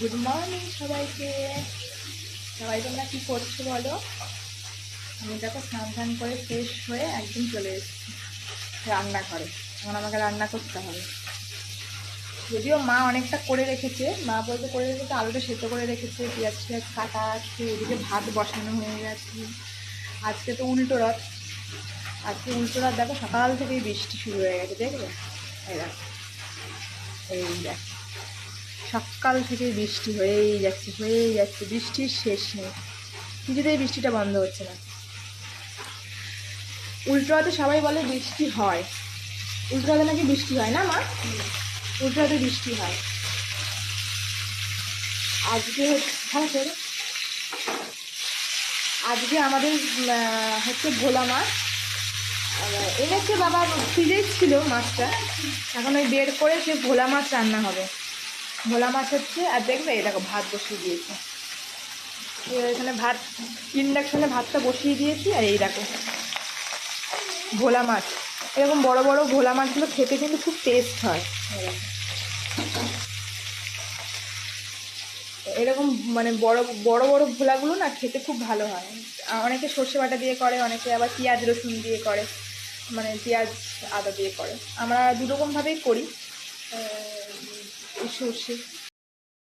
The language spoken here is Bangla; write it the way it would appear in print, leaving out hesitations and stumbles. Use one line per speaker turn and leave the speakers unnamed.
গুড মর্নিং সবাইকে। সবাই তোমরা কী করছো বলো? আমি দেখো স্নান করে ফ্রেশ হয়ে একদম চলে এসেছি রান্নাঘরে। এখন আমাকে রান্না করতে হবে। যদিও মা অনেকটা করে রেখেছে, মা বলতে করে রেখেছে, আলুটা সেদ্ধ করে রেখেছে, পেঁয়াজ টিয়াজ কাটা আছে, এদিকে ভাত বসানো হয়ে গেছে। আজকে তো উল্টো রথ। আজকে উল্টো রথ, দেখো সকাল থেকেই বৃষ্টি শুরু হয়ে গেছে, দেখবে? এই দেখো, এই দেখো সকাল থেকে বৃষ্টি হয়েই যাচ্ছে, বৃষ্টির শেষ নেই। কিছুতেই বৃষ্টিটা বন্ধ হচ্ছে না। উল্টোরাতে সবাই বলে বৃষ্টি হয়, উল্টোরাতে নাকি বৃষ্টি হয় না মা? উল্টোরাতে বৃষ্টি হয়। আজকে আজকে আমাদের হচ্ছে ভোলা মাছ এনেছে, বাবা ফ্রিজে ছিল মাছটা, এখন ওই বের করে সে ভোলা মাছ রান্না হবে। ভোলা মাছ হচ্ছে, আর দেখবে এই দেখো ভাত বসিয়ে দিয়েছে, এখানে ভাত ইন্ডাকশনে ভাতটা বসিয়ে দিয়েছি। আর এই দেখো ভোলা মাছ, এরকম বড় বড় ভোলা মাছগুলো খেতে কিন্তু খুব টেস্ট হয়। এরকম মানে বড় বড় বড় ভোলাগুলো না খেতে খুব ভালো হয়। অনেকে সর্ষে বাটা দিয়ে করে, অনেকে আবার পেঁয়াজ রসুন দিয়ে করে, মানে পেঁয়াজ আদা দিয়ে করে। আমরা দুরকমভাবেই করি। সর্ষে